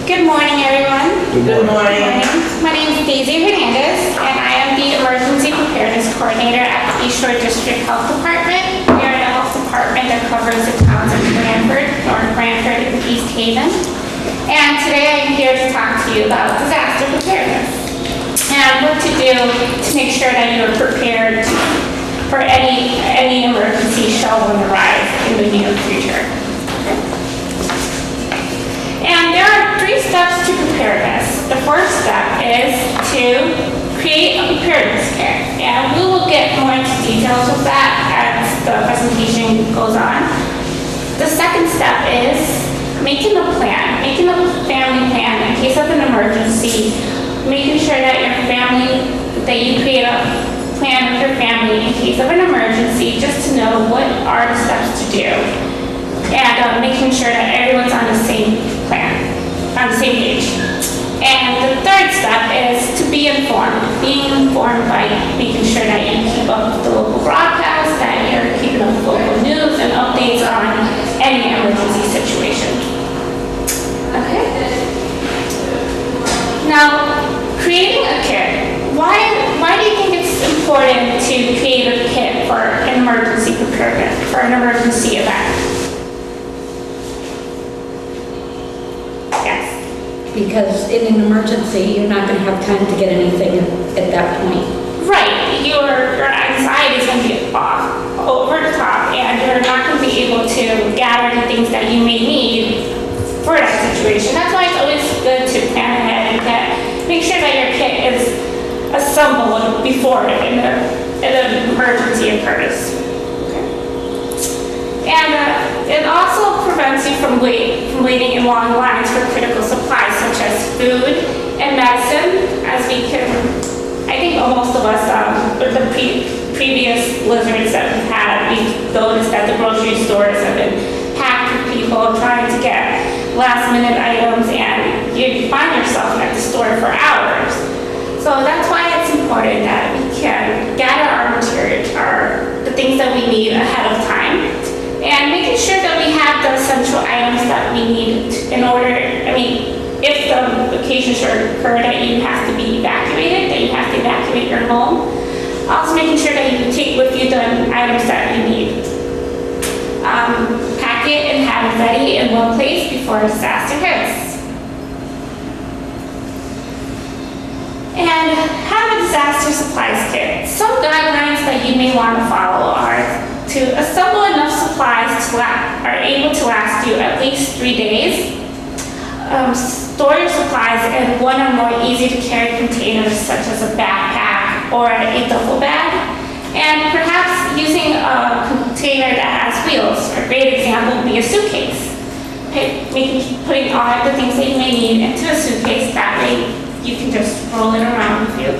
Good morning, everyone. Good morning. My name is Daisy Hernandez, and I am the Emergency Preparedness Coordinator at the East Shore District Health Department. We are the health department that covers the towns of Branford, North Branford, and East Haven. And today I'm here to talk to you about disaster preparedness and what to do to make sure that you are prepared for any emergency shall arise in the near future. And there are 3 steps to preparedness. The first step is to create a preparedness kit. And we will get more into details of that as the presentation goes on. The second step is making a plan, making a family plan in case of an emergency, making sure that you create a plan with your family in case of an emergency, just to know what are the steps to do. And making sure that everyone's on the same plan, on the same page. And the third step is to be informed. Being informed by making sure that you keep up with the local broadcast, that you're keeping up with local news and updates on any emergency situation. Okay? Now, creating a kit. Why do you think it's important to create a kit for an emergency preparedness, for an emergency event? Because in an emergency, you're not going to have time to get anything at that point. Right. Your anxiety is going to be over the top, and you're not going to be able to gather the things that you may need for that situation. That's why it's always good to plan ahead and make sure that your kit is assembled before an emergency occurs. And it also prevents you from waiting in long lines for critical supplies such as food and medicine. As we can, I think most of us, with the previous blizzards that we've had, we've noticed that the grocery stores have been packed with people trying to get last minute items, and you find yourself at the store for hours. So that's why it's important that we can gather our materials, the things that we need ahead of time. And making sure that we have the essential items that we need in order, if the occasion should occur that you have to be evacuated, that you have to evacuate your home. Also making sure that you take with you the items that you need. Pack it and have it ready in one place before a disaster hits. And have a disaster supplies kit. Some guidelines that you may want to follow are to assemble enough supplies are able to last you at least 3 days. Store your supplies in one or more easy to carry containers such as a backpack or a duffel bag. And perhaps using a container that has wheels. A great example would be a suitcase. Putting all of the things that you may need into a suitcase, that way you can just roll it around with you.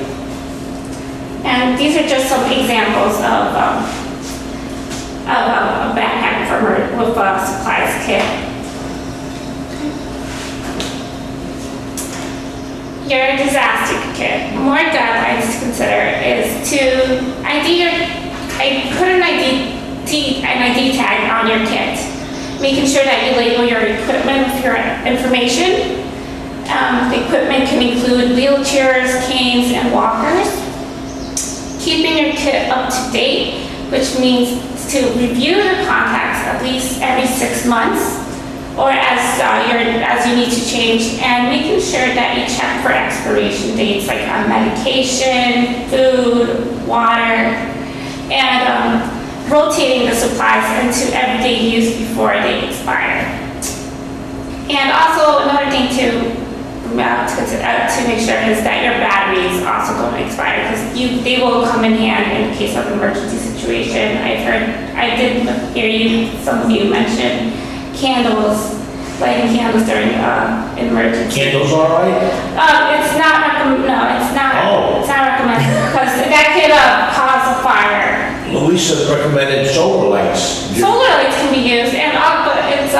And these are just some examples of a backpack with a supplies kit. Your disaster kit. More guidelines to consider is to put an ID tag on your kit, making sure that you label your equipment with your information. The equipment can include wheelchairs, canes, and walkers. Keeping your kit up to date, which means to review your contacts at least every 6 months, or as you need to change, and making sure that you check for expiration dates like on medication, food, water, and rotating the supplies into everyday use before they expire. And also another thing to make sure is that your batteries also don't expire, because they will come in hand in case of emergency situation. I did hear some of you mention lighting candles during emergency. Candles all right? It's not recommended because that could cause a fire. Louisa recommended solar lights. Solar lights can be used, but it's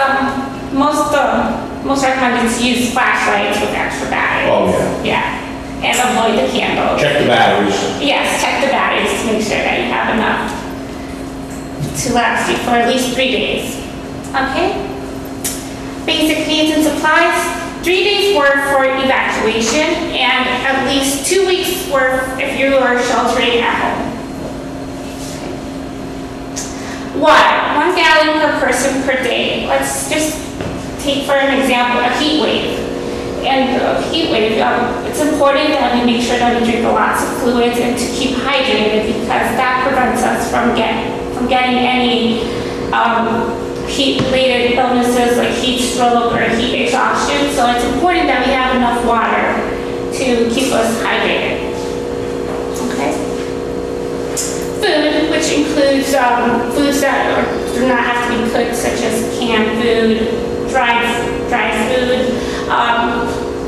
most recommended to use flashlights with extra batteries. Oh, yeah. Yeah, and avoid the candles. Check the batteries. Yes, check the batteries to make sure that you have enough to last you for at least 3 days. Okay? Basic needs and supplies. 3 days worth for evacuation and at least 2 weeks worth if you are sheltering at home. Water, 1 gallon per person per day. Let's just take for an example a heat wave. And a heat wave, it's important that we make sure that we drink lots of fluids and to keep hydrated because that prevents us from getting any heat-related illnesses like heat stroke or heat exhaustion. So it's important that we have enough water to keep us hydrated. Okay. Food, which includes foods that do not have to be cooked, such as canned food, dry food,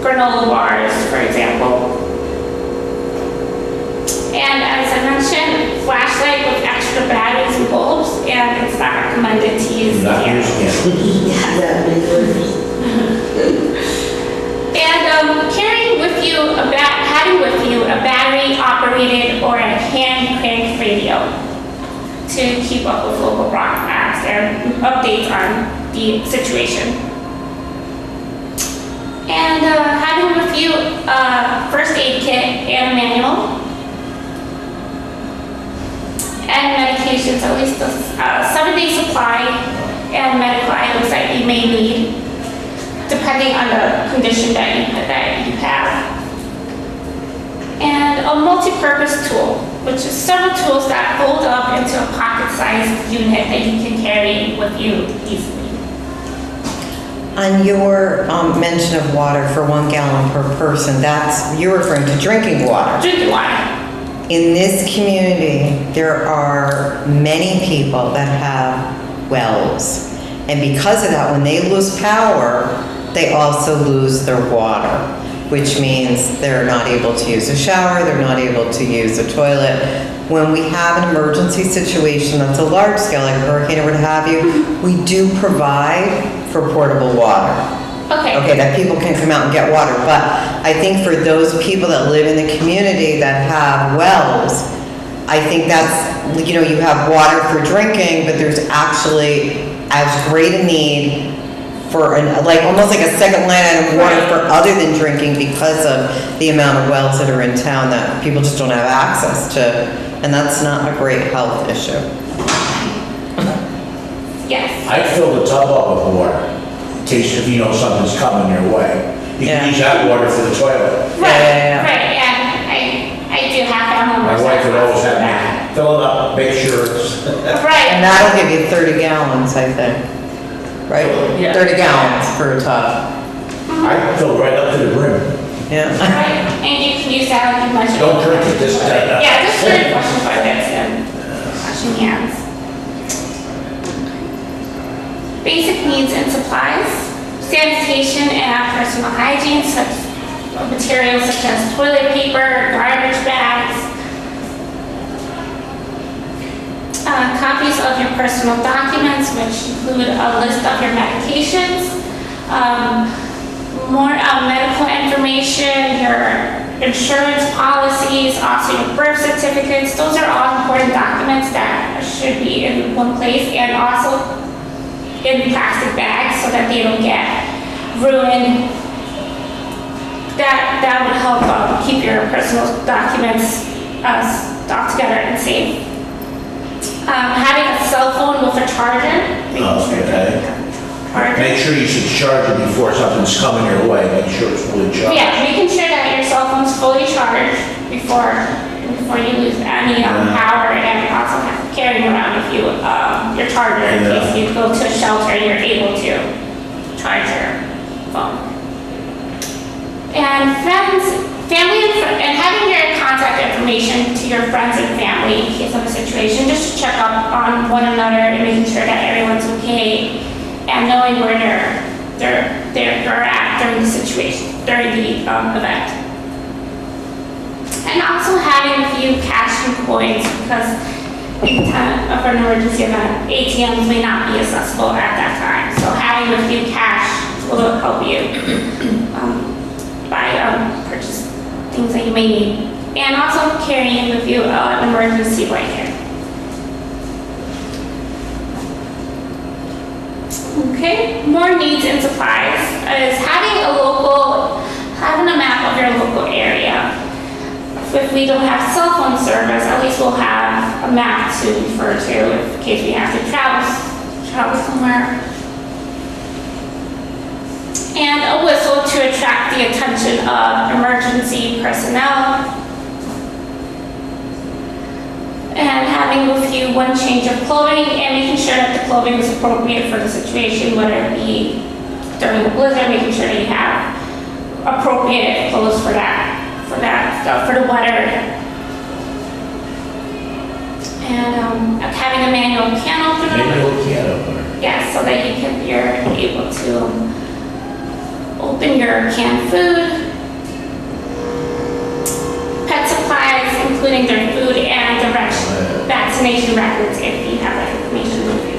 granola bars, for example. And as I mentioned, flashlight with extra batteries and bulbs, and it's not recommended to use Not candles. using And having with you a battery-operated or a hand-cranked radio to keep up with local broadcasts and updates on the situation. And having with you a first aid kit and a manual. And medications, at least a 7-day supply and medical items that you may need, depending on the condition that you have. And a multi-purpose tool, which is several tools that fold up into a pocket-sized unit that you can carry with you easily. On your mention of water for 1 gallon per person, you're referring to drinking water. Drinking water. In this community, there are many people that have wells. And because of that, when they lose power, they also lose their water, which means they're not able to use a shower, they're not able to use a toilet. When we have an emergency situation that's a large scale, like a hurricane or what have you, we do provide for portable water. Okay, that people can come out and get water. But I think for those people that live in the community that have wells, I think that's, you have water for drinking, but there's actually as great a need for almost like a second line item of water for other than drinking because of the amount of wells that are in town that people just don't have access to. And that's not a great health issue. Yes. I fill the tub up with water, in case if you know something's coming your way. You can use that water for the toilet. Right, and I do have family My members wife would that always have that. me fill it up, make sure it's... Right. And that'll give you 30 gallons, I think. Right? Yeah. 30 gallons for a tub. I fill right up to the brim. Yeah. Right, and you can use that like you mentioned. Don't drink it, just... Yeah, just drink washing toilets and washing hands. Basic needs and supplies, sanitation and personal hygiene, such materials such as toilet paper, garbage bags, copies of your personal documents, which include a list of your medications, more medical information, your insurance policies, also your birth certificates. Those are all important documents that should be in one place and also in plastic bags so that they don't get ruined. That would help keep your personal documents stuck together and safe. Having a cell phone with a charger. Make sure you should charge it before something's coming your way. Make sure it's fully charged. Yeah, making sure that your cell phone's fully charged before you lose any power, and also carrying around with you your charger in case you go to a shelter and you're able to charge your phone. And and having your contact information to your friends and family in case of a situation, just to check up on one another and making sure that everyone's okay and knowing where they're at during the situation, during the event. And also having a few cash and coins because in time of an emergency event, ATMs may not be accessible at that time. So having a few cash will help you buy purchase things that you may need. And also carrying with you an emergency blanket. Okay, more needs and supplies is having a local we don't have cell phone service, at least we'll have a map to refer to in case we have to travel somewhere. And a whistle to attract the attention of emergency personnel. And having with you one change of clothing and making sure that the clothing is appropriate for the situation, whether it be during the blizzard, making sure that you have appropriate clothes for the weather. And having a manual can opener. Manual can opener. Yeah, so that you're able to open your canned food. Pet supplies, including their food and the vaccination records if you have that information with you.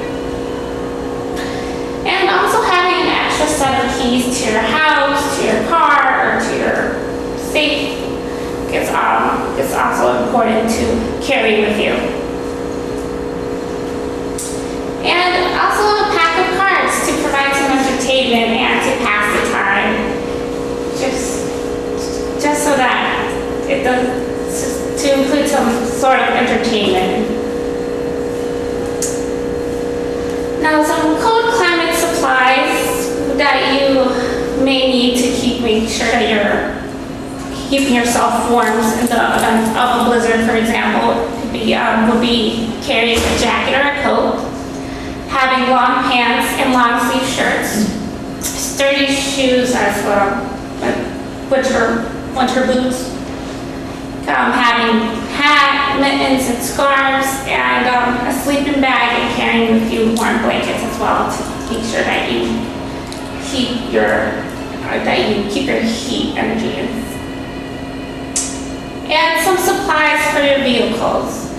And also having an extra set of keys to your house, to your car, or to your safe is also important to carry with you. And also a pack of cards to provide some entertainment and to pass the time. Just so that it does, to include some sort of entertainment. Now, some cold climate supplies that you may need to make sure that you're keeping yourself warm in the event of a blizzard, for example, would be carrying a jacket or a coat, having long pants and long sleeve shirts, sturdy shoes as well, winter boots, having hat, mittens, and scarves, and a sleeping bag, and carrying with you warm blankets as well to make sure that you keep your heat energy. And some supplies for your vehicles.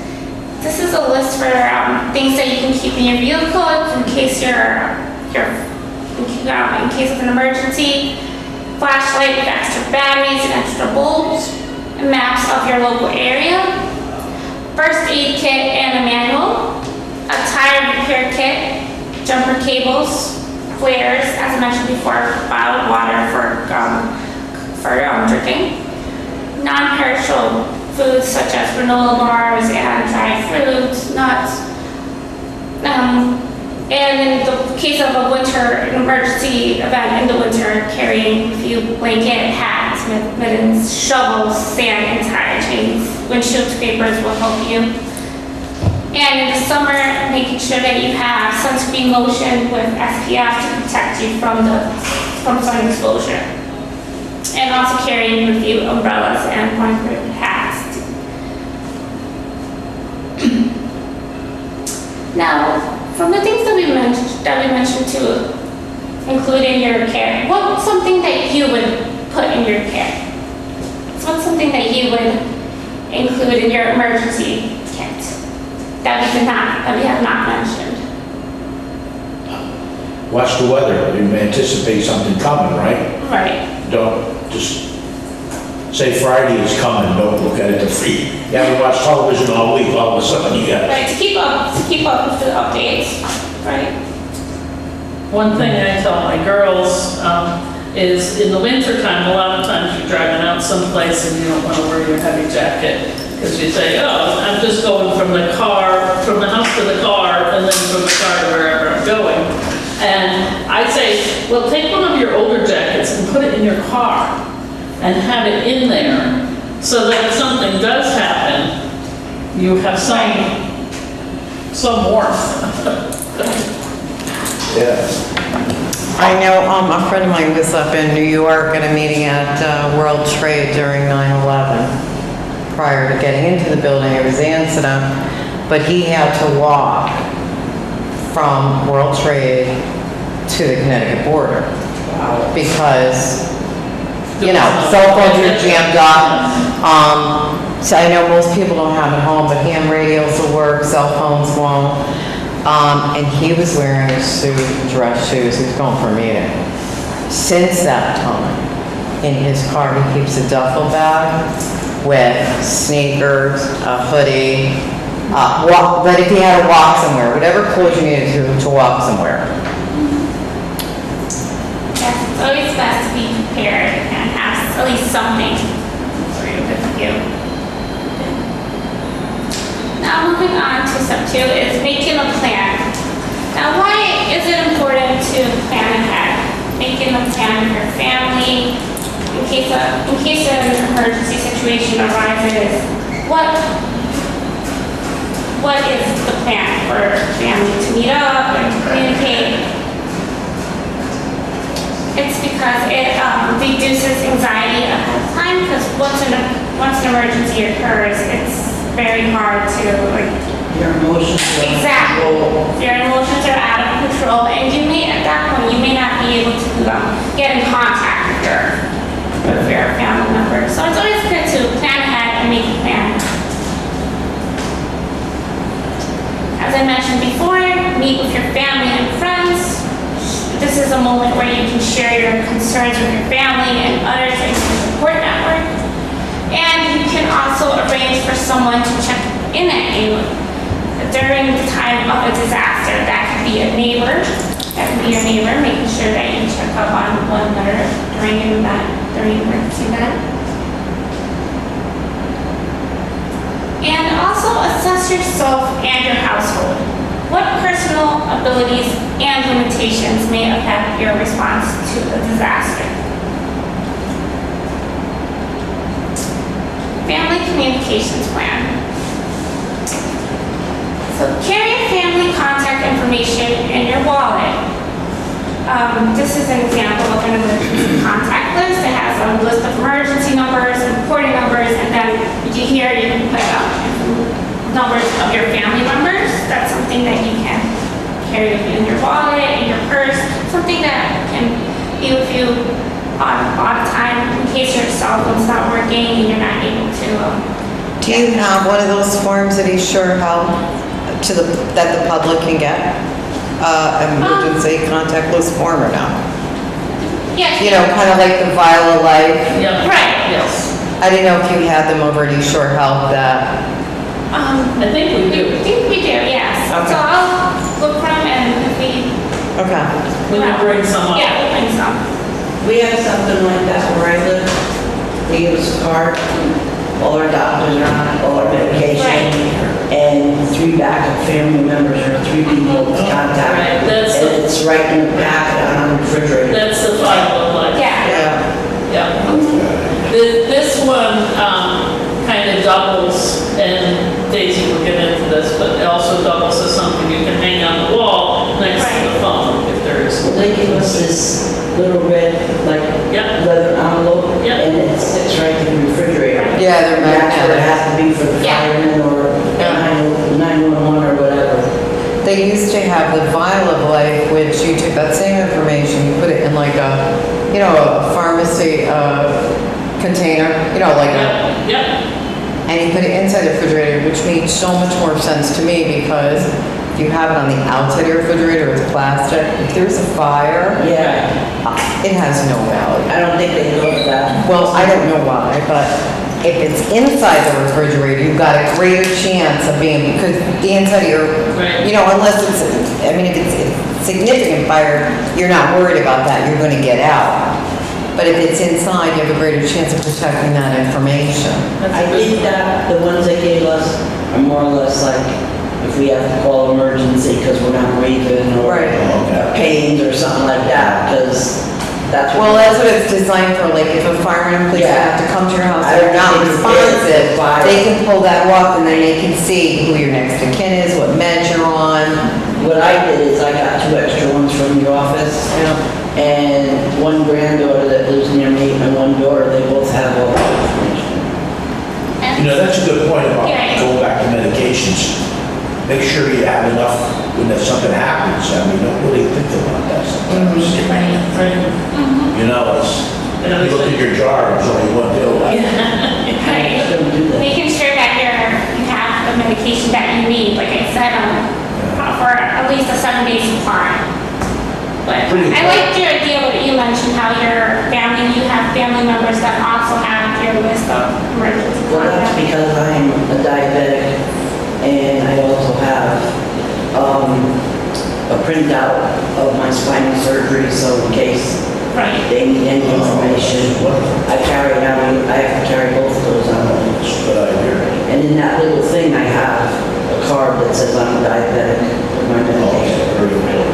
This is a list for things that you can keep in your vehicle in case in case of an emergency. Flashlight with extra batteries and extra bulbs. Maps of your local area, first aid kit and a manual, a tire repair kit, jumper cables, flares, as I mentioned before, bottled water for drinking, non-perishable foods such as granola bars and dried fruits, nuts, and in the case of a winter emergency event in the winter, carrying a few blanket, hats, mittens, shovels, sand, and tire chains. Windshield scrapers will help you. And in the summer, making sure that you have sunscreen lotion with SPF to protect you from sun exposure. And also carrying with you umbrellas and one-grip hats. Now, from the things that we mentioned to include in your care, what's something that you would put in your care? What's something that you would include in your emergency kit that we have not mentioned? Watch the weather. You anticipate something coming, right? Right. Don't just say Friday is coming, don't look at it to free. You haven't watched television all week, all of a sudden you got. Right, to keep up with the updates, right? One thing I tell my girls is in the winter time, a lot of times you're driving out someplace and you don't want to wear your heavy jacket because you say, oh, I'm just going from the house to the car and then from the car to wherever I'm going. And I say, well, take one of your older jackets and put it in your car and have it in there so that if something does happen, you have some warmth. Yeah. I know a friend of mine was up in New York at a meeting at World Trade during 9/11. Prior to getting into the building, there was the incident, but he had to walk from World Trade to the Connecticut border because, cell phones are jammed up. So I know most people don't have it home, but ham radios will work, cell phones won't. And he was wearing a suit, dress shoes, he was going for a meeting. Since that time, in his car, he keeps a duffel bag with sneakers, a hoodie, but if he had to walk somewhere, whatever clothes you needed to walk somewhere. Yes, it's always best to be prepared and have at least something for you with you. in case an emergency situation arises, what is the plan for family to meet up and communicate? It's because it reduces anxiety ahead of time, because once an emergency occurs, it's very hard to like. Your emotions are Exactly. control. Your emotions are out of control, and you may, at that point, you may not be able to get in contact with your family member. So it's always good to plan ahead and make a plan. As I mentioned before, meet with your family and friends. This is a moment where you can share your concerns with your family and others in your support network. And you can also arrange for someone to check in at you during the time of a disaster. That could be a neighbor, making sure that you check up on one another during an emergency event. And also assess yourself and your household. What personal abilities and limitations may affect your response to a disaster? Family communications plan. So carry your family contact information in your wallet. This is an example of an emergency contact list. It has a list of emergency numbers and reporting numbers, and then here you can put numbers of your family members. That's something that you can carry with you in your wallet, in your purse, something that can be with you all the time in case your cell phone's not working and you're not able to. Do you have one of those forms that East Shore Health that the public can get? Emergency contact list form or not? Yes. You know, kind of like the Viola Life. Yeah. Right. Yes. I didn't know if you had them over at East Shore Health that, I think we do. I think we do, yes. Okay. So I'll look for them, and if we, okay. We can bring some up. yeah, we'll bring some. We have something like that where I live. They give us a card, all our doctors are on it, all our medication, and 3 backup family members or 3 people to contact. Right, that's And the- it's right in the packet on the refrigerator. That's the file of life. Yeah. Yeah. This one kind of doubles, and Daisy will get into this, but it also doubles as something you can hang on the wall next to the phone if there is. Well, they give us this little red, like, Yeah. leather envelope, Yeah. and it sits right in the refrigerator. Yeah, they're That's what it magnetic. has to be for the Yeah. firemen or 911 or whatever. They used to have the Vial of Life, which you took that same information, you put it in like a, you know, a pharmacy container, you know, like a, Yep. and you put it inside the refrigerator, which made so much more sense to me because if you have it on the outside of your refrigerator, it's plastic. If there's a fire, Yeah, it has no value. I don't think they go for that. Well, I don't know why, but if it's inside the refrigerator, you've got a greater chance of being, because the inside of your, Right. you know, unless it's, I mean, if it's a significant fire, you're not worried about that, you're gonna get out. But if it's inside, you have a greater chance of protecting that information. I think that the ones they gave us are more or less like if we have to call emergency because we're not breathing or Right. pains or something like that, because that's what. Well, that's what it's designed for, like if a fireman and police Yeah. have to come to your house, I they're not think it's responsive, fire. they can pull that off and then they can see who your next of kin is, what meds you're on. What I did is I got 2 extra ones from the office. And one granddaughter that lives near me and one daughter, they both have all that information. You know, that's a good point about Yeah. going back to medications. Make sure you have enough when that something happens. I mean, don't really think about that sometimes. Right. You know, it's, you look at your jar, there's only one pill left. Right. Don't do that. Making sure that you have the medication that you need, like I said, for at least a 7-day supply. But Pretty I cool. liked your idea what you mentioned, how you have family members that also have your list of emergency Well, that's contacts. because I'm a diabetic and I also have a printout of my spinal surgery, so in case Right. they need any information, I have to carry both of those on. It's a good idea. And in that little thing, I have a card that says I'm a diabetic with my medication. Very good.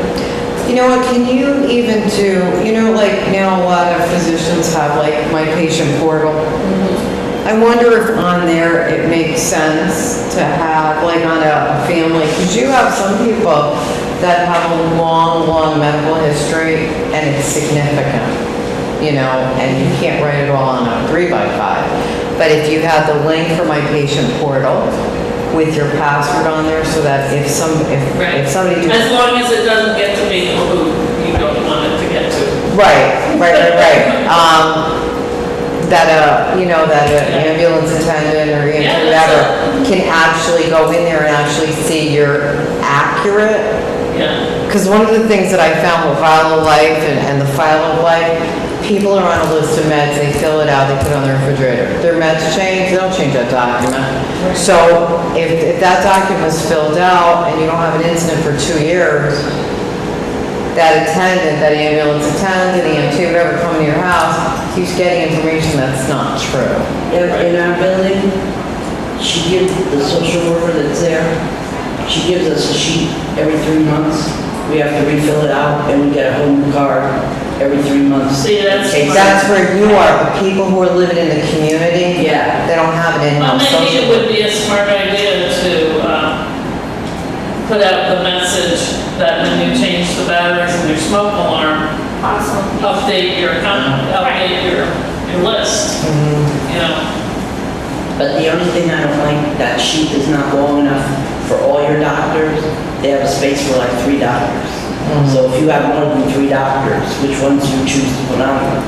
You know what, can you even do, like now a lot of physicians have like My Patient Portal. I wonder if on there it makes sense to have, like on a family, because you have some people that have a long, long medical history and it's significant, and you can't write it all on a 3x5. But if you have the link for My Patient Portal with your password on there, so that if somebody. As long as it doesn't get to people who you don't want it to get to. Right. That an ambulance attendant or Yeah, whatever can actually go in there and actually see you're accurate. Yeah. Because one of the things that I found with File of Life and the File of Life, people are on a list of meds, they fill it out, they put it on their refrigerator. Their meds change, they don't change that document. So if that document's filled out and you don't have an incident for 2 years, that attendant, that ambulance attendant, EMT, whatever, coming to your house, keeps getting information that's not true. In our building, she gives, the social worker that's there, she gives us a sheet every 3 months. We have to refill it out and we get a whole new card every 3 months. See, that's Okay, smart. That's where you are, the people who are living in the community. Yeah. They don't have it Well, in-house maybe it social. would be a smart idea to put out the message that when you change the batteries in your smoke alarm, Awesome. update your list, But the only thing I don't like, that sheet is not long enough for all your doctors. They have a space for like 3 doctors. So if you have more than 3 doctors, which ones do you choose to put on there?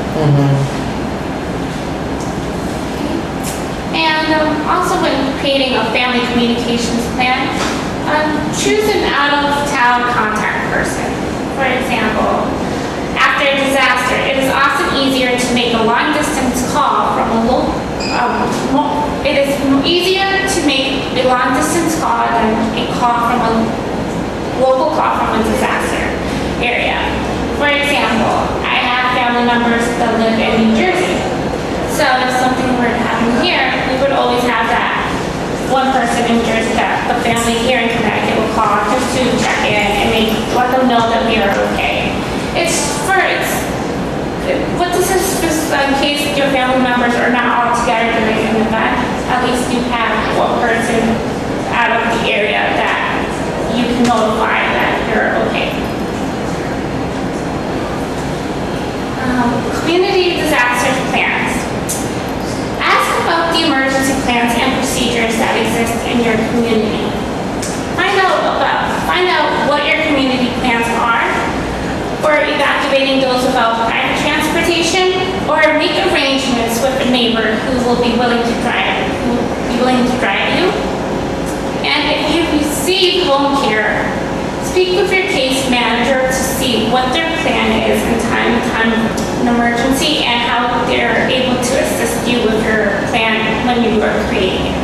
And also when creating a family communications plan, choose an out-of-town contact person. For example, after a disaster, it is often easier to make a long-distance call from a it is easier to make a long-distance call than a call from a local call from a disaster area. For example, I have family members that live in New Jersey. So if something were to happen here, we would always have that one person in New Jersey that the family here in Connecticut will call just to check in and let them know that we are okay. What this is just in case your family members are not all together during an event, at least you have one person out of the area that you can notify that you're okay. Community disaster plans. Ask about the emergency plans and procedures that exist in your community. Find out what your community plans are for evacuating those without private transportation, or make arrangements with a neighbor who will be willing to drive you. And if you receive home care, speak with your case manager to see what their plan is in time of an emergency and how they're able to assist you with your plan when you are creating it.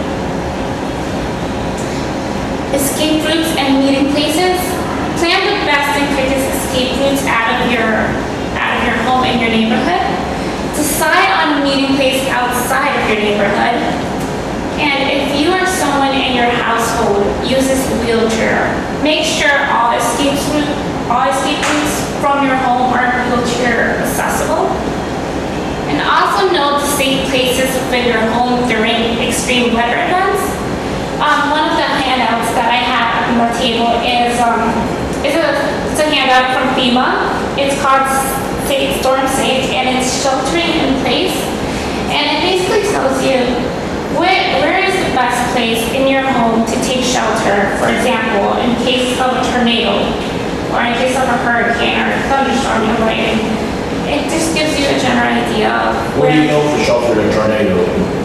Escape routes and meeting places. Plan the best and quickest escape routes out of your home and your neighborhood. Decide on a meeting place outside of your neighborhood. And if you or someone in your household uses a wheelchair, make sure all escape routes from your home are wheelchair accessible. And also know the safe places within your home during extreme weather events. One of the handouts that I have on the table is it's a handout from FEMA. It's called Storm Safe, and it's sheltering in place. And it basically tells you where is the best place in your home to take shelter, for example, in case of a tornado, or in case of a hurricane or a thunderstorm and lightning. It just gives you a general idea of What do you know for shelter in a tornado?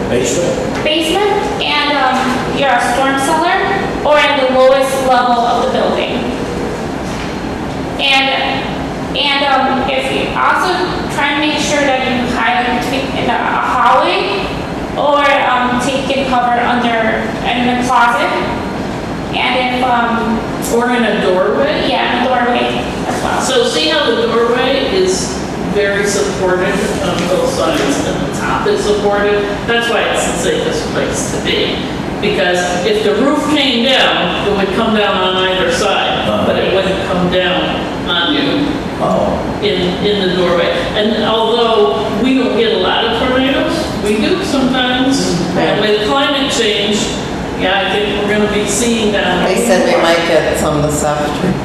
Basement? and your storm cellar, or in the lowest level of the building. And if you also try and make sure that you hide in a hallway or take cover in a closet. And if Or in a doorway. yeah, in a doorway as well. So see how the doorway is very supported on both sides and the top is supported? That's why it's the safest place to be. Because if the roof came down, it would come down on either side, but it wouldn't come down on you Oh, in the doorway. And although we don't get a lot of tornadoes, we do sometimes. And with climate change, yeah, I think we're gonna be seeing that. They said we might get some this afternoon.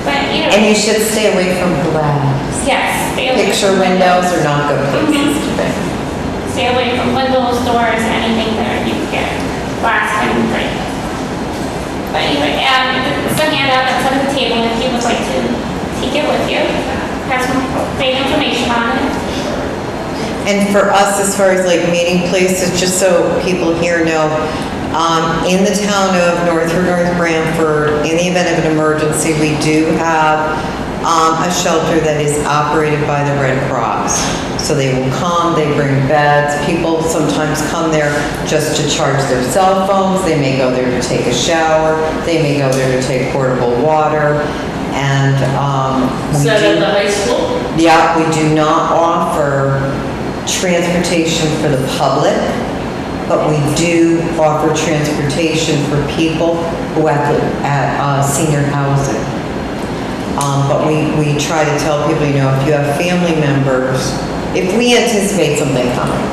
But, you And know, you should stay away from glass. yes, stay away. Picture windows are not good places to be. Stay away from windows, doors, anything that you can get glass can break. But anyway, it's a handout that's on the table if you would like to take it with you. Has some great information on it. And for us, as far as like meeting places, just so people here know, in the town of Northford, North Branford, in the event of an emergency, we do have a shelter that is operated by the Red Cross. So they will come, they bring beds. People sometimes come there just to charge their cell phones. They may go there to take a shower. They may go there to take portable water. And Is we that at the do, high school? yeah, we do not offer transportation for the public, but we do offer transportation for people who at senior housing. But we try to tell people, you know, if you have family members, if we anticipate something coming,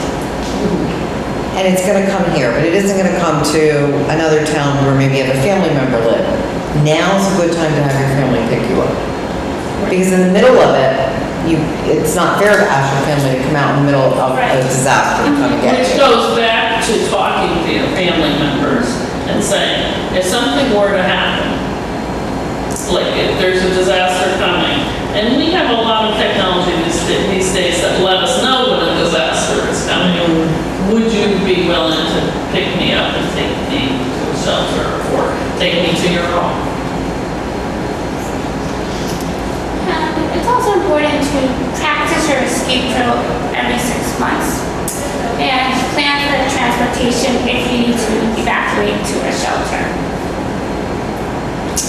and it's gonna come here, but it isn't gonna come to another town where maybe you have a family member live, now's a good time to have your family pick you up. Because in the middle of it, it's not fair to ask your family to come out in the middle of a disaster and come and get Which you. goes back to talking to your family members and saying, if something were to happen, like if there's a disaster coming, and we have a lot of technology these days that let us know when a disaster is coming, would you be willing to pick me up and take me to a shelter or take me to your home? It's also important to practice your escape drill every 6 months. And plan for transportation if you need to evacuate to a shelter.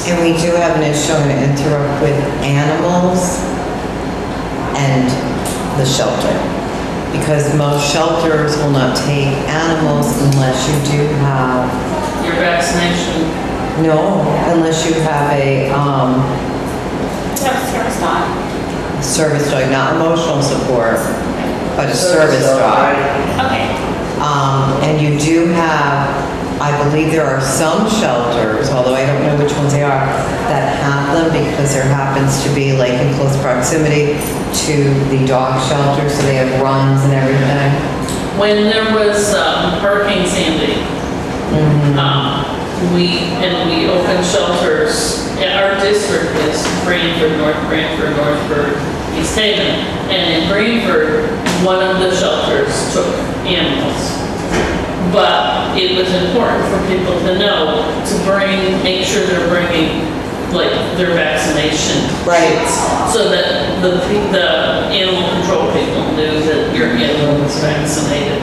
And we do have an issue, I'm gonna interrupt, with animals and the shelter. Because most shelters will not take animals unless you do have, Your vaccination, no, unless you have a, Do you have a service dog? service dog, not emotional support, but a service dog. Okay. And you do have, I believe there are some shelters, although I don't know which ones they are, that have them because there happens to be like in close proximity to the dog shelter, so they have runs and everything. when there was Hurricane Sandy, we opened shelters. Our district is Branford, North Branford, East Haven. And in Branford, one of the shelters took animals. But it was important for people to know to make sure they're bringing like their vaccination. Right. So that the animal control people knew that your animal was vaccinated.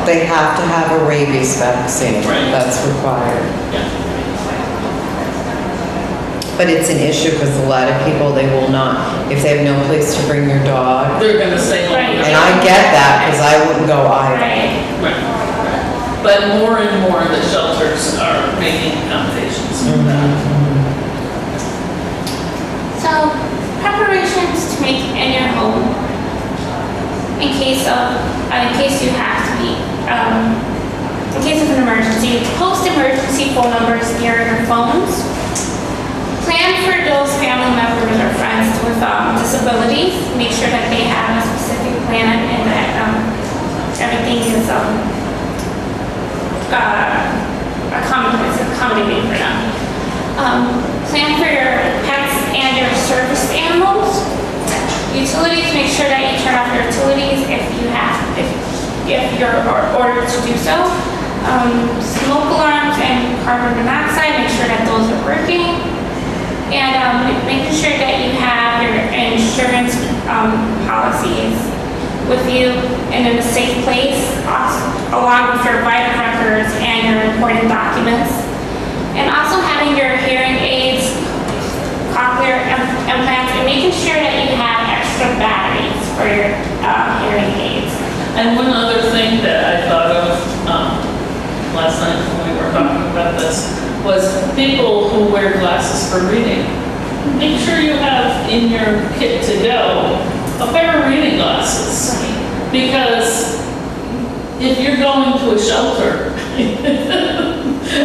They have to have a rabies vaccine. Right. That's required. Yeah. But it's an issue because a lot of people, they will not, if they have no place to bring their dog. They're gonna say. Right. And I get that because I wouldn't go either. Right. Right. But more and more the shelters are making accommodations for that. So, preparations to make in your home in case you have to be, in case of an emergency. Post emergency phone numbers near your phones. Plan for those family members or friends with disabilities. Make sure that they have a specific plan and that everything is accommodated for them. Plan for your pets and your service animals. Utilities, make sure that you turn off your utilities if you're ordered to do so. Smoke alarms and carbon monoxide, make sure that those are working. And making sure that you have your insurance policies with you and in a safe place, along with your vital records and your important documents. And also having your hearing aids, cochlear implants, and making sure that you have extra batteries for your hearing aids. And one other thing that process was people who wear glasses for reading. Make sure you have in your kit to go a pair of reading glasses. Because if you're going to a shelter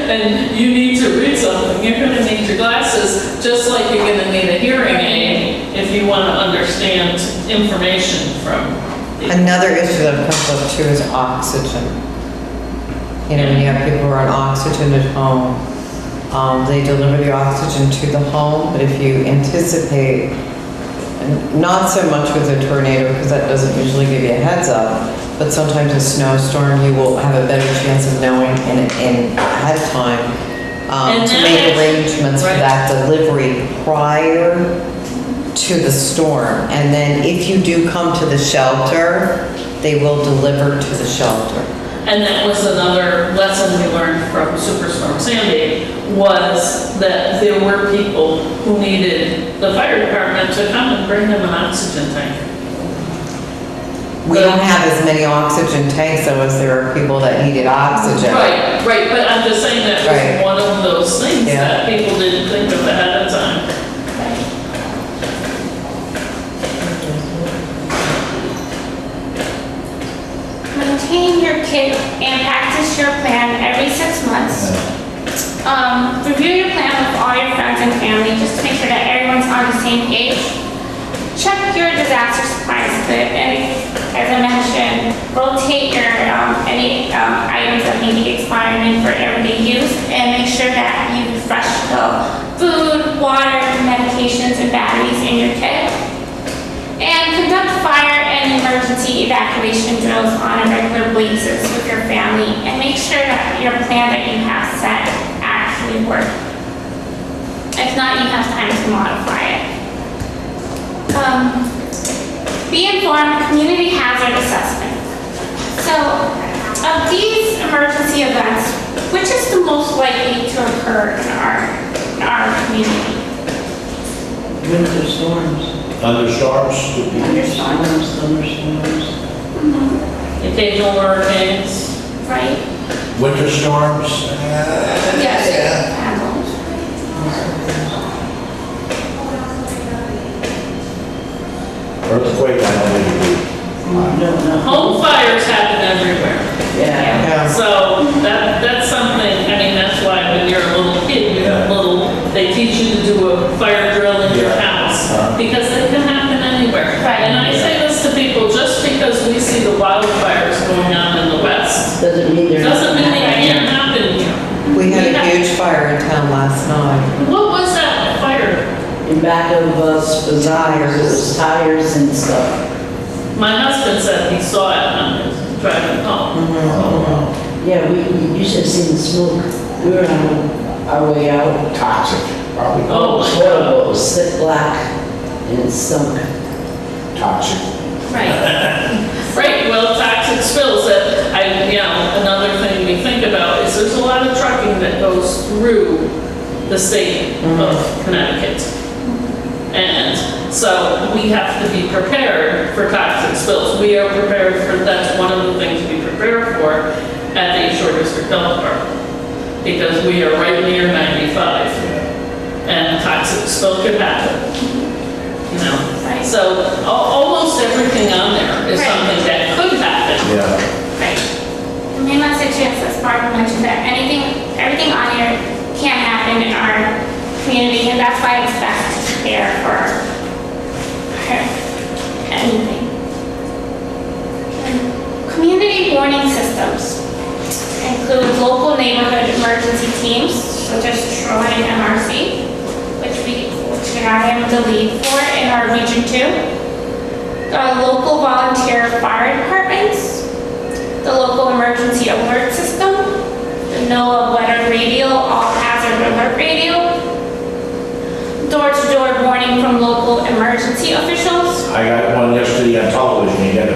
and you need to read something, you're gonna need your glasses, just like you're gonna need a hearing aid if you wanna understand information from the. Another issue that comes up too is oxygen. You know, when you have people who are on oxygen at home, they deliver the oxygen to the home, but if you anticipate, not so much with a tornado, because that doesn't usually give you a heads up, but sometimes a snowstorm, you will have a better chance of knowing in ahead of time And to then make it's- arrangements for right. that delivery prior to the storm. And then if you do come to the shelter, they will deliver to the shelter. And that was another lesson we learned from Superstorm Sandy, was that there were people who needed the fire department to come and bring them an oxygen tank. We don't have as many oxygen tanks though as there are people that needed oxygen. Right, but I'm just saying that Right. was one of those things Yeah. that people didn't think of ahead of time. Maintain your kit and practice your plan every 6 months. Review your plan with all your friends and family just to make sure that everyone's on the same page. Check your disaster supplies kit, and as I mentioned, rotate your any items that may be expiring for everyday use, and make sure that you refresh the food, water, medications, and batteries in your kit. And conduct fire and emergency evacuation drills on a regular basis with your family, and make sure that your plan that you have set actually works. If not, you have time to modify it. Be informed, community hazard assessment. So, of these emergency events, which is the most likely to occur in our community? Winter storms. Thunderstorms would be. Thunderstorms. Occasional hurricanes. Right? Winter storms. Yes. Earthquake, I don't think it'd be. No. Home fires happen everywhere. Yeah. Yeah. So that's something, I mean, that's why when you're a little kid, they teach you to do a fire drill in your Yeah. house, because they can happen anywhere. Right. And I say this to people, just because we see the wildfires going on in the west, Doesn't mean they're. doesn't mean they can't happen here. We had a huge fire in town last night. What was that fire? In back of Spazires, it was tires and stuff. My husband said he saw it on his driving home. Yeah, you should have seen the smoke. We were on our way out. Toxic, probably. Oh, It was my horrible. God. It was thick black and it stunk. Toxic. Right. Right, well, toxic spills, another thing we think about is there's a lot of trucking that goes through the state of Connecticut. And so we have to be prepared for toxic spills. We are prepared for, that's one of the things we prepare for at the Shore District Health Department. Because we are right near 95 and a toxic spill could happen. You know, Right. so almost everything on there is Right. something that could happen. Yeah. Right. The main message is, as Barbara mentioned, that everything on here can happen in our community, and that's why it's best to prepare for anything. Community warning systems include local neighborhood emergency teams, such as Troy and MRC, which I am the lead for in our Region 2. Local volunteer fire departments, the local emergency alert system, the NOAA weather radio, all hazard alert radio, door-to-door warning from local emergency officials. I got one yesterday on television, you got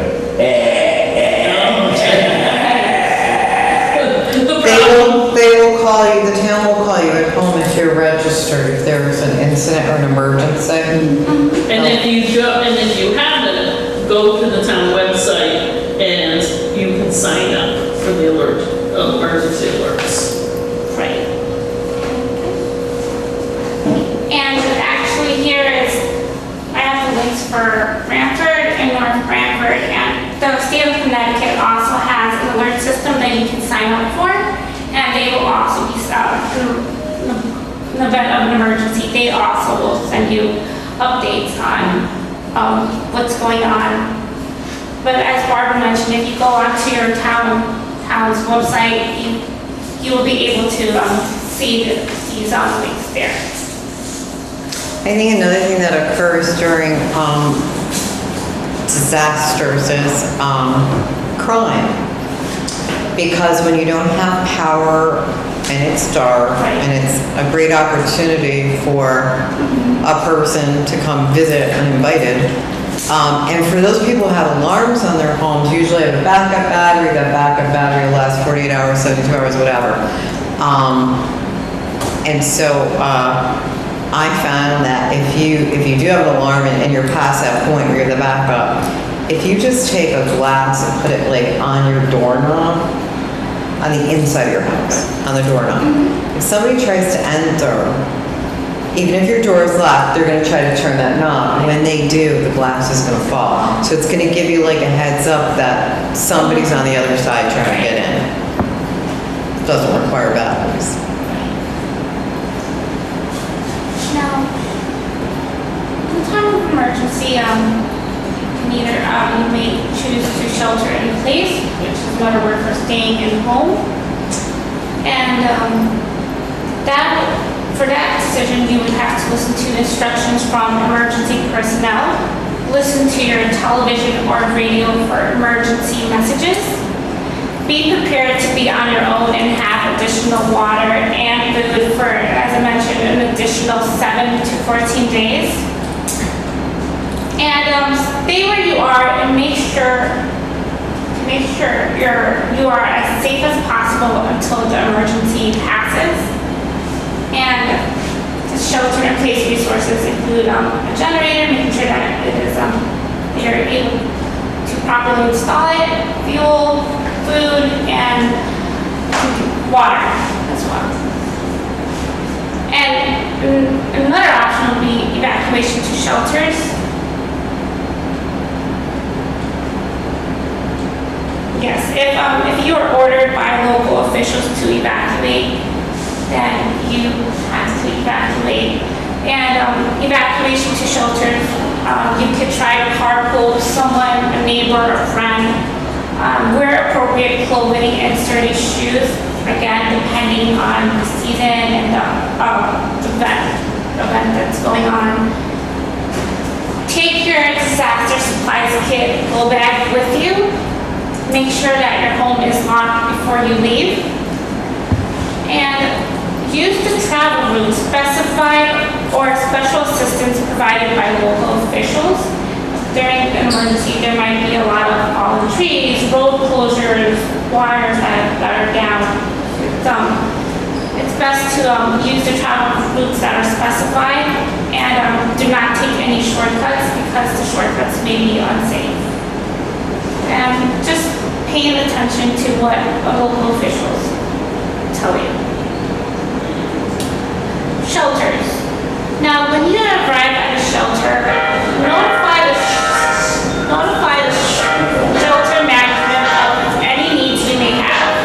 They will call you, the town will call you at home if you're registered, if there is an incident or an emergency. And if you haven't, go to the town website and you can sign up for the emergency alerts. Right. for Branford and North Branford, and the state of Connecticut also has an alert system that you can sign up for, and they will also be, in the event of an emergency, they also will send you updates on what's going on. But as Barbara mentioned, if you go onto your town's website, you will be able to see these links there. I think another thing that occurs during disasters is crime. Because when you don't have power and it's dark and it's a great opportunity for a person to come visit uninvited. And for those people who have alarms on their homes, usually have a backup battery, that backup battery will last 48 hours, 72 hours, whatever. And so I found that if you do have an alarm and you're past that point where you're the backup, if you just take a glass and put it like on your doorknob, on the inside of your house, on the doorknob. If somebody tries to enter, even if your door is locked, they're gonna try to turn that knob. When they do, the glass is gonna fall. So it's gonna give you like a heads up that somebody's on the other side trying to get in. It doesn't require batteries. Now, in time of emergency, either you may choose to shelter in place, which is another word for staying in home, and for that decision you would have to listen to instructions from emergency personnel, listen to your television or radio for emergency messages, be prepared to be on your own and have additional water and food for, as I mentioned, an additional 7 to 14 days. And stay where you are and make sure you are as safe as possible until the emergency passes. And the shelter-in-place resources include a generator, making sure that it is you're able to properly install it, fuel, food, and water as well. And another option would be evacuation to shelters. Yes, if you are ordered by local officials to evacuate, then you have to evacuate. And evacuation to shelters, you could try to carpool someone, a neighbor, a friend. Wear appropriate clothing and sturdy shoes, again, depending on the season and the event that's going on. Take your disaster supplies kit, go bag with you. Make sure that your home is locked before you leave. And use the travel routes specified or special assistance provided by local officials. During an emergency, there might be a lot of fallen trees, road closures, wires that are down. It's best to use the travel routes that are specified and do not take any shortcuts because the shortcuts may be unsafe. And just paying attention to what local officials tell you. Shelters. Now, when you arrive at a shelter, notify the shelter management of any needs you may have.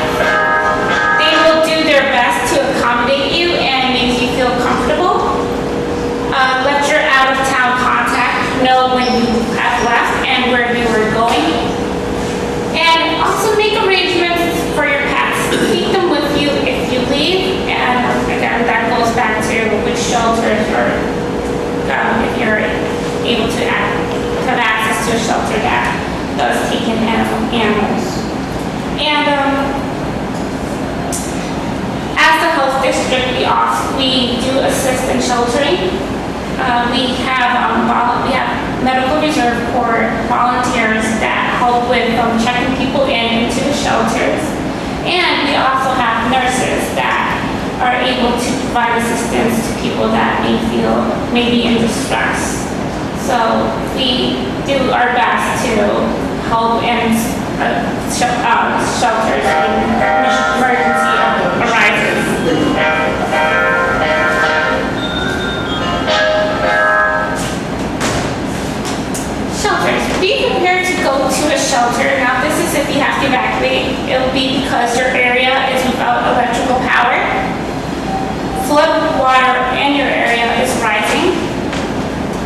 They will do their best to accommodate you and make you feel comfortable. Let your out-of-town contact know when you have left and where you are going. And also make arrangements for your pets. Keep them with you if you leave. And again, that goes back to which shelters or if you're able to have access to a shelter that does take in animals. And as the health district, we do assist in sheltering. We have medical reserve corps volunteers that help with checking people into the shelters. And we also have nurses that are able to provide assistance to people that may be in distress. So we do our best to help in shelters when emergency arises. Be prepared to go to a shelter. Now, this is if you have to evacuate. It'll be because your area is without electrical power. Flood water in your area is rising.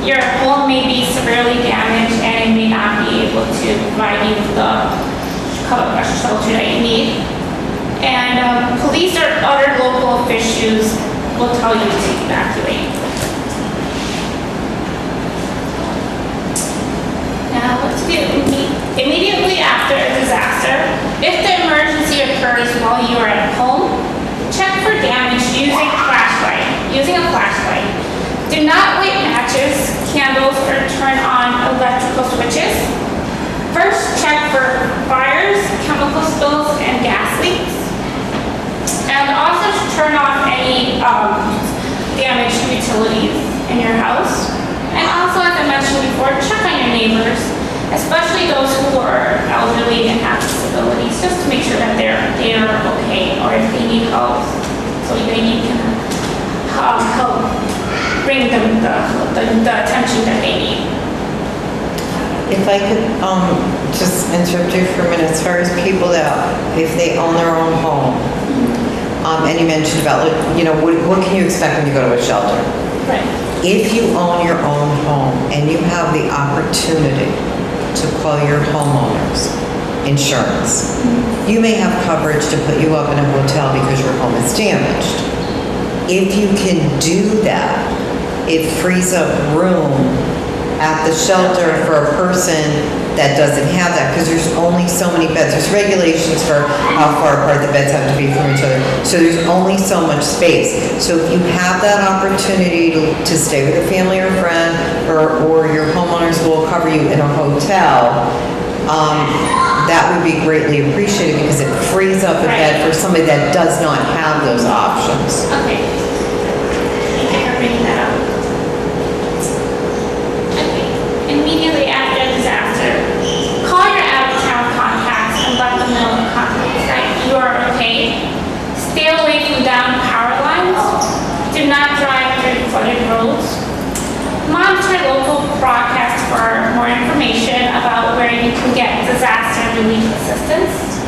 Your home may be severely damaged and it may not be able to provide you with the shelter that you need. And police or other local officials will tell you to evacuate. Now, what to do? Immediately after a disaster, if the emergency occurs while you are at home, check for damage using a flashlight. Do not light matches, candles, or turn on electrical switches. First, check for fires, chemical spills, and gas leaks. And also turn off any damaged utilities in your house. And also, as I mentioned before, check on your neighbors, especially those who are elderly and have disabilities, just to make sure that they're okay, or if they need help, so that you can help bring them the attention that they need. If I could just interrupt you for a minute, as far as people that, if they own their own home, and you mentioned about, like, you know, what can you expect when you go to a shelter? Right. If you own your own home and you have the opportunity to call your homeowner's insurance, you may have coverage to put you up in a hotel because your home is damaged. If you can do that, it frees up room at the shelter for a person that doesn't have that, because there's only so many beds. There's regulations for how far apart the beds have to be from each other. So there's only so much space. So if you have that opportunity to stay with a family or friend, or your homeowners will cover you in a hotel, that would be greatly appreciated, because it frees up a bed for somebody that does not have those options. Okay. Thank you for bringing that up. Okay. Immediately after a disaster, call your out-of-town contacts and let them know that you are okay. Stay away from down power lines. Do not drive through flooded roads. Monitor local broadcasts for more information about where you can get disaster relief assistance.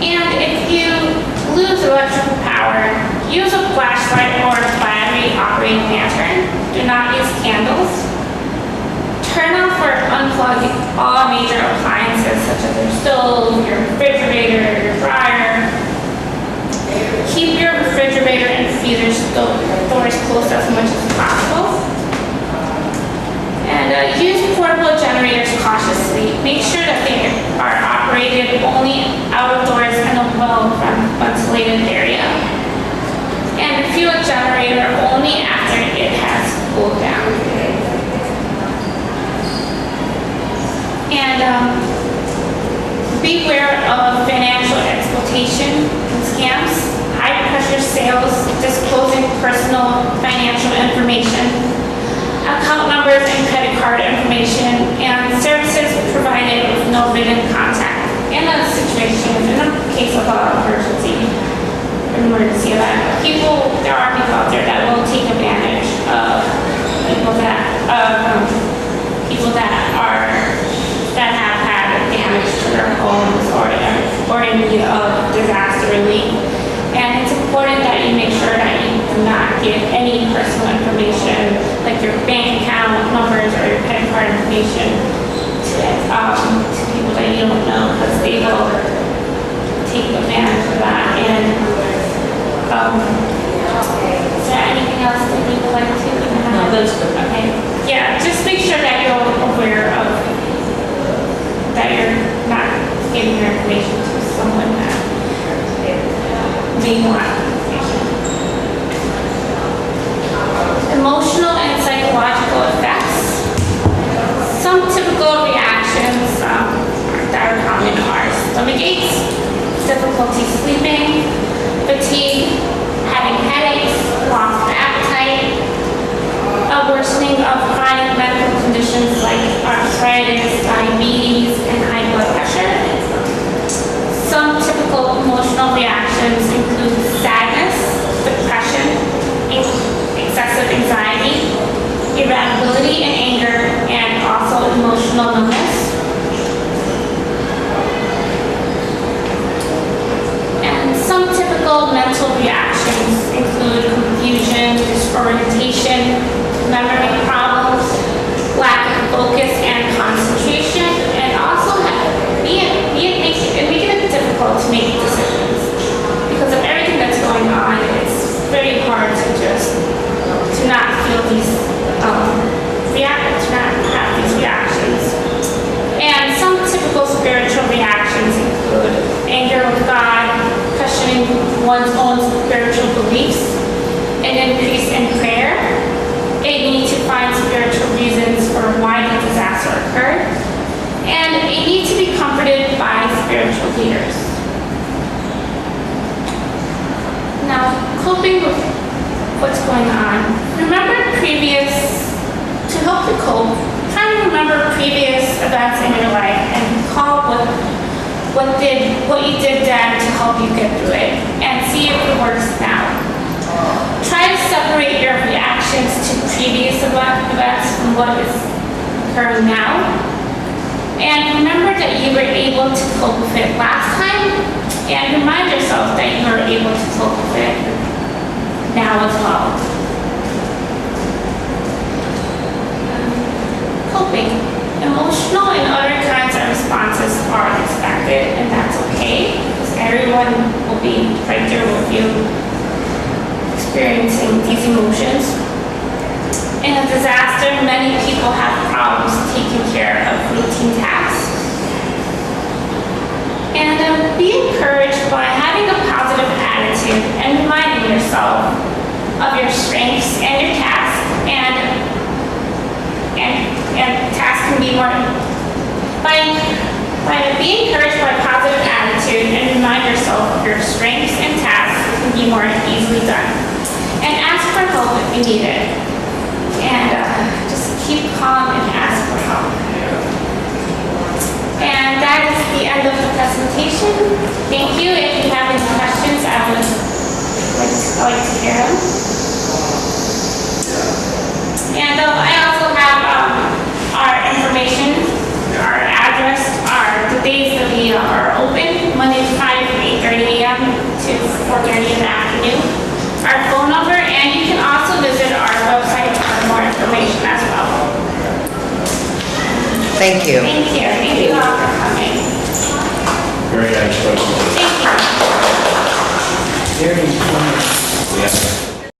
And if you lose electrical power, use a flashlight or a battery-operated lantern. Do not use candles. Turn off or unplug all major appliances such as your stove, your refrigerator, your dryer. Keep your refrigerator and freezer doors closed as much as possible. And use portable generators cautiously. Make sure that they are operated only outdoors in a well-ventilated area. And refuel a generator only after it has cooled down. And beware of financial exploitation and scams, high-pressure sales, disclosing personal financial information, account numbers and credit card information, and services provided with no written contact. In a situation, in a case of an emergency event, there are people out there that will take advantage of people that have had damage to their homes or in need of disaster relief. And it's important that you make sure that you do not give any personal information, like your bank account numbers or your credit card information, to people that you don't know, because they will take advantage of that. And is there anything else that you would like to add? No, that's good. Okay. Yeah, just make sure that you're aware of that you're not giving your information to someone that may want information. Emotional and psychological effects. Some typical reactions that are common are stomach aches, difficulty sleeping, fatigue, having headaches, loss of appetite, a worsening of chronic medical conditions like arthritis, diabetes, and high blood pressure. Some typical emotional reactions include sadness, irritability and anger, and also emotional numbness. And some typical mental reactions include confusion, disorientation, memory problems, lack of focus and concentration, and also making it difficult to make decisions. Because of everything that's going on, it's very hard to not feel these to not have these reactions. And some typical spiritual reactions include anger with God, questioning one's own spiritual beliefs, an increase in prayer, a need to find spiritual reasons for why the disaster occurred, and a need to be comforted by spiritual leaders. Now, coping with what's going on. To help you cope, try to remember previous events in your life and recall what you did then to help you get through it, and see if it works now. Try to separate your reactions to previous events from what is occurring now. And remember that you were able to cope with it last time, and remind yourself that you are able to cope with it now as well. Coping. Emotional and other kinds of responses are expected, and that's okay, because everyone will be right there with you experiencing these emotions. In a disaster, many people have problems taking care of routine tasks. And be encouraged by having a positive attitude and reminding yourself of your strengths and your tasks, and tasks can be more, be encouraged by positive attitude and remind yourself of your strengths and tasks can be more easily done. And ask for help if you need it. And just keep calm and ask for help. And that is the end of the presentation. Thank you. If you have any questions, I would like to hear them. And I also have our information, our address, the days that we are open, Monday to Friday from 8:30 a.m. to 4:30 in the afternoon. Our phone number, and you can also visit our website for more information as well. Thank you. Thank you. Thank you all for coming. Very nice presentation. Thank you. Very informative. Yeah.